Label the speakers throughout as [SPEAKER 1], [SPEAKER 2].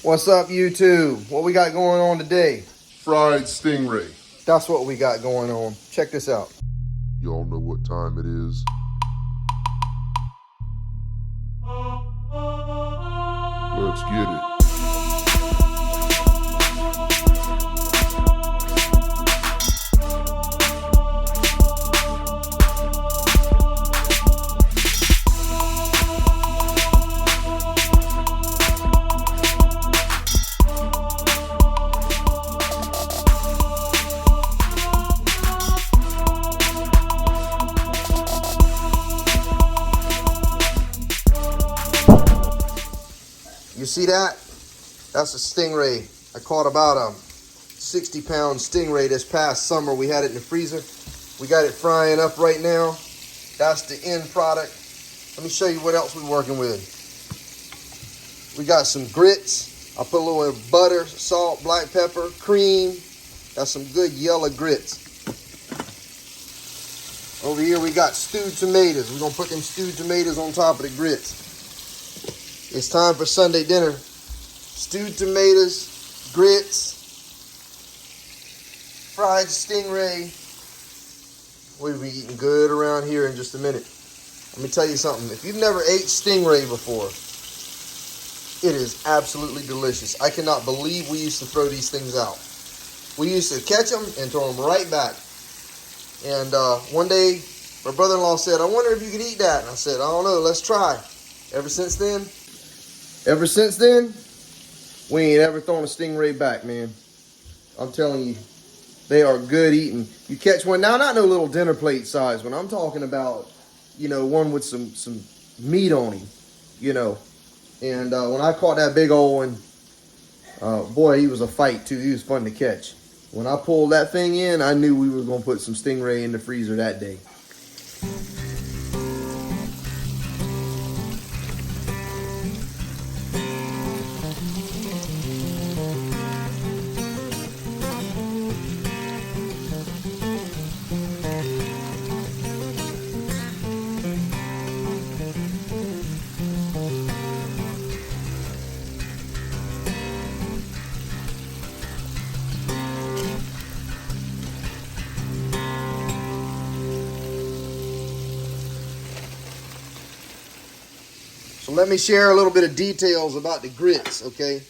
[SPEAKER 1] What's up, YouTube? What we got going on today?
[SPEAKER 2] Fried stingray.
[SPEAKER 1] That's what we got going on. Check this out.
[SPEAKER 2] Y'all know what time it is. Let's get it.
[SPEAKER 1] You see that? That's a stingray. I caught about a 60-pound stingray this past summer. We had it in the freezer. We got it frying up right now. That's the end product. Let me show you what else we're working with. We got some grits. I put a little butter, salt, black pepper, cream. That's some good yellow grits. Over here we got stewed tomatoes. We're gonna put them stewed tomatoes on top of the grits. It's time for Sunday dinner. Stewed tomatoes, grits, fried stingray. We'll be eating good around here in just a minute. Let me tell you something. If you've never ate stingray before, it is absolutely delicious. I cannot believe we used to throw these things out. We used to catch them and throw them right back. And one day, my brother-in-law said, I wonder if you could eat that. And I said, I don't know, let's try. Ever since then, we ain't ever thrown a stingray back, man. I'm telling you, they are good eating. You catch one now, not no little dinner plate size one. I'm talking about, you know, one with some meat on him, you know. And when I caught that big old one, boy, he was a fight too. He was fun to catch. When I pulled that thing in, I knew we were going to put some stingray in the freezer that day. So let me share a little bit of details about the grits, okay?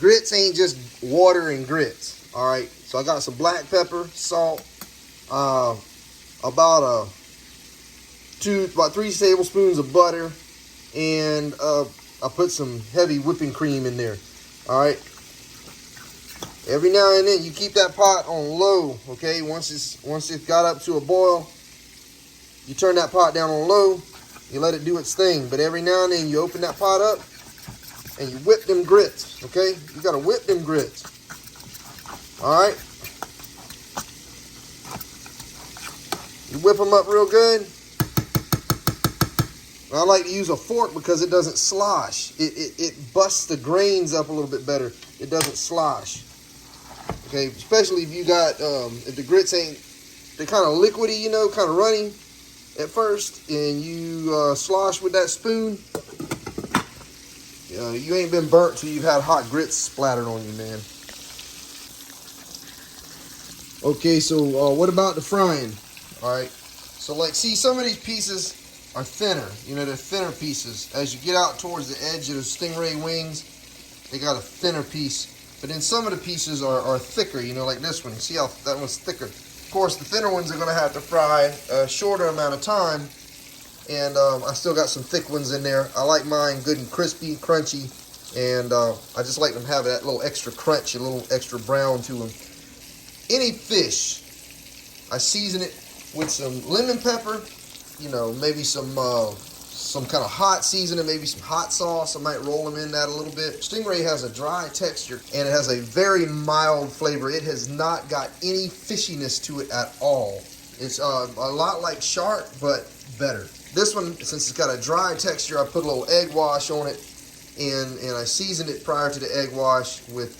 [SPEAKER 1] Grits ain't just water and grits, all right? So I got some black pepper, salt, about 3 tablespoons of butter, and I put some heavy whipping cream in there, all right? Every now and then you keep that pot on low, okay? Once it's got up to a boil, you turn that pot down on low. You let it do its thing, but every now and then you open that pot up and you whip them grits, okay? You gotta whip them grits, all right? You whip them up real good. I like to use a fork because it doesn't slosh. It busts the grains up a little bit better. It doesn't slosh, okay? Especially if you got, if the grits ain't, they're kind of liquidy, you know, kind of runny at first, and you slosh with that spoon, you ain't been burnt till you've had hot grits splattered on you, man. Okay, so what about the frying? All right, so like, see, some of these pieces are thinner. You know, they're thinner pieces. As you get out towards the edge of the stingray wings, they got a thinner piece. But then some of the pieces are thicker, you know, like this one. See how that one's thicker? Of course, the thinner ones are going to have to fry a shorter amount of time, and I still got some thick ones in there. I like mine good and crispy, crunchy, and I just like them have that little extra crunch, a little extra brown to them. Any fish, I season it with some lemon pepper, you know, maybe some kind of hot seasoning, maybe some hot sauce. I might roll them in that a little bit. Stingray has a dry texture, and it has a very mild flavor. It has not got any fishiness to it at all. It's a lot like shark, but better. This one, since it's got a dry texture, I put a little egg wash on it, and I seasoned it prior to the egg wash with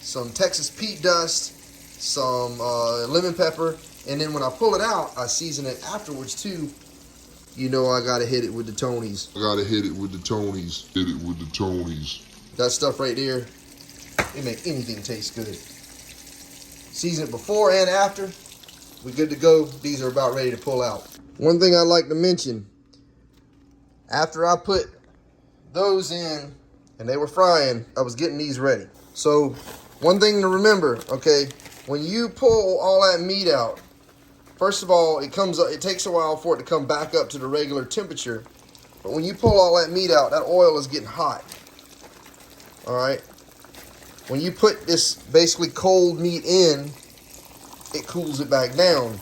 [SPEAKER 1] some Texas peat dust, some lemon pepper, and then when I pull it out, I season it afterwards too. You know I gotta hit it with the Tonys.
[SPEAKER 2] I gotta hit it with the Tonys. Hit it with the Tonys.
[SPEAKER 1] That stuff right there, it make anything taste good. Season it before and after. We good to go. These are about ready to pull out. One thing I'd like to mention, after I put those in and they were frying, I was getting these ready. So one thing to remember, okay, when you pull all that meat out, first of all, it takes a while for it to come back up to the regular temperature. But when you pull all that meat out, that oil is getting hot. All right. When you put this basically cold meat in, it cools it back down.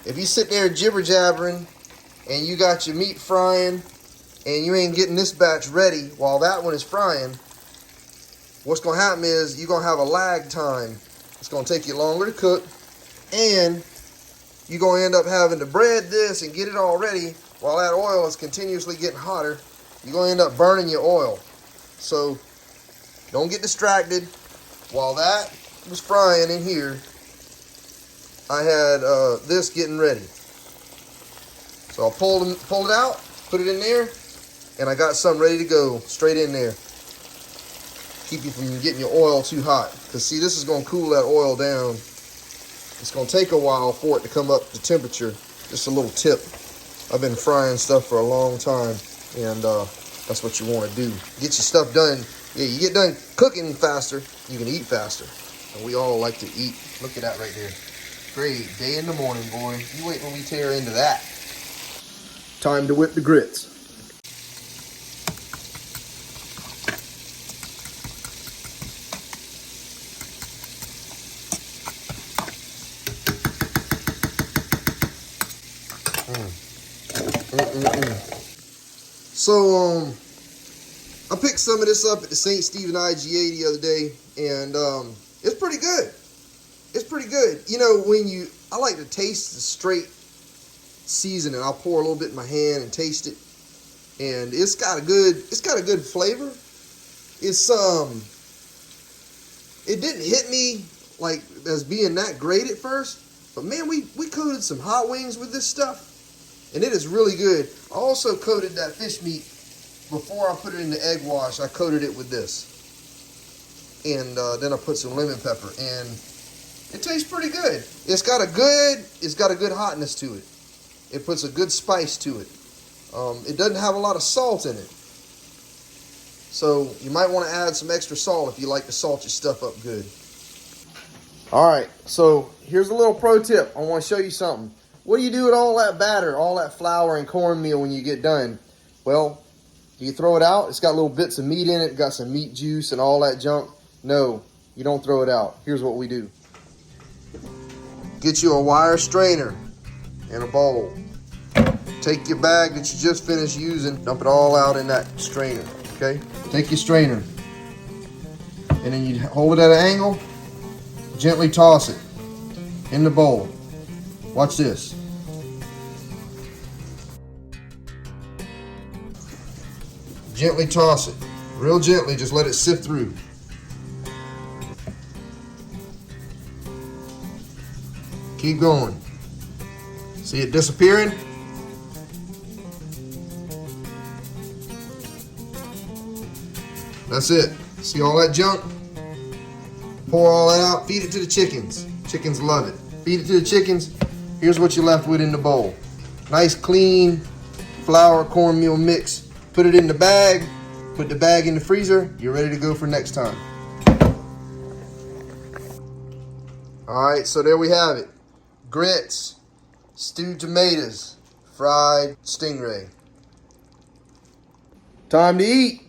[SPEAKER 1] If you sit there jibber jabbering and you got your meat frying and you ain't getting this batch ready while that one is frying, what's going to happen is you're going to have a lag time. It's going to take you longer to cook, and you're going to end up having to bread this and get it all ready while that oil is continuously getting hotter. You're going to end up burning your oil. So don't get distracted. While that was frying in here, I had this getting ready. So I'll pull it out, put it in there, and I got something ready to go straight in there. Keep you from getting your oil too hot. Because see, this is going to cool that oil down. It's going to take a while for it to come up to temperature. Just a little tip. I've been frying stuff for a long time, and that's what you want to do. Get your stuff done. Yeah, you get done cooking faster, you can eat faster. And we all like to eat. Look at that right there. Great day in the morning, boy. You wait when we tear into that. Time to whip the grits. So, I picked some of this up at the St. Stephen IGA the other day, and it's pretty good. It's pretty good. You know, I like to taste the straight seasoning. I'll pour a little bit in my hand and taste it, and it's got a good flavor. It didn't hit me like as being that great at first, but man, we coated some hot wings with this stuff, and it is really good. I also coated that fish meat before I put it in the egg wash. I coated it with this, and then I put some lemon pepper, and it tastes pretty good. It's got a good hotness to it. It puts a good spice to it. It doesn't have a lot of salt in it, so you might want to add some extra salt if you like to salt your stuff up good. All right, so here's a little pro tip. I want to show you something. What do you do with all that batter, all that flour and cornmeal when you get done? Well, do you throw it out? It's got little bits of meat in it, got some meat juice and all that junk. No, you don't throw it out. Here's what we do. Get you a wire strainer and a bowl. Take your bag that you just finished using, dump it all out in that strainer, okay? Take your strainer, and then you hold it at an angle, gently toss it in the bowl. Watch this. Gently toss it. Real gently, just let it sift through. Keep going. See it disappearing? That's it. See all that junk? Pour all that out, feed it to the chickens. Chickens love it. Feed it to the chickens. Here's what you're left with in the bowl. Nice clean flour cornmeal mix. Put it in the bag. Put the bag in the freezer. You're ready to go for next time. All right, so there we have it. Grits, stewed tomatoes, fried stingray. Time to eat.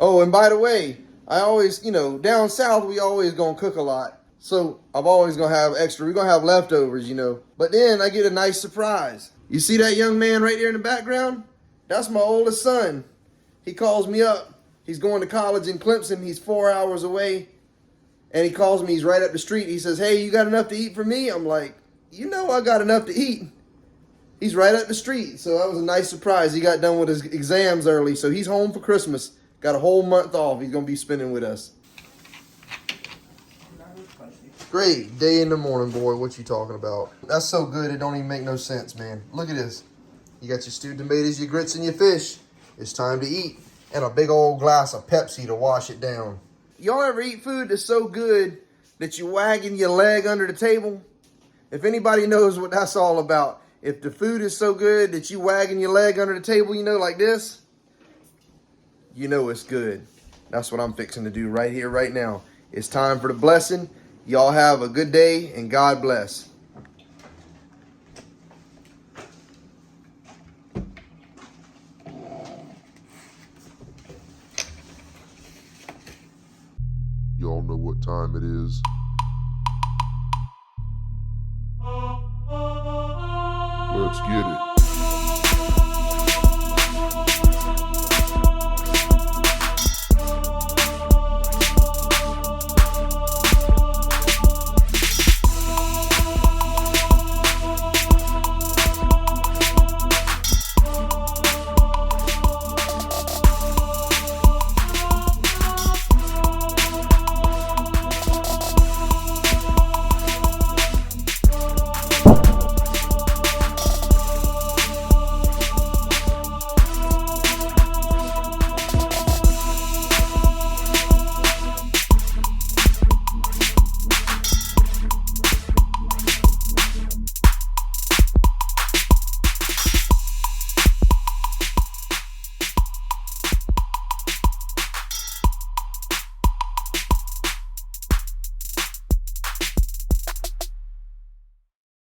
[SPEAKER 1] Oh, and by the way, I always, down south, we always gonna cook a lot. So I'm always gonna have extra. We're gonna have leftovers, But then I get a nice surprise. You see that young man right there in the background? That's my oldest son. He calls me up. He's going to college in Clemson. He's 4 hours away. And he calls me. He's right up the street. He says, "Hey, you got enough to eat for me?" I'm like, I got enough to eat. He's right up the street. So that was a nice surprise. He got done with his exams early. So he's home for Christmas. Got a whole month off. He's going to be spending with us. Great day in the morning, boy. What you talking about? That's so good, it don't even make no sense, man. Look at this. You got your stewed tomatoes, your grits, and your fish. It's time to eat. and a big old glass of Pepsi to wash it down. Y'all ever eat food that's so good that you wagging your leg under the table? If anybody knows what that's all about, if the food is so good that you wagging your leg under the table, you know, like this, you know it's good. That's what I'm fixing to do right here, right now. It's time for the blessing. Y'all have a good day and God bless.
[SPEAKER 2] Y'all know what time it is. Let's get it.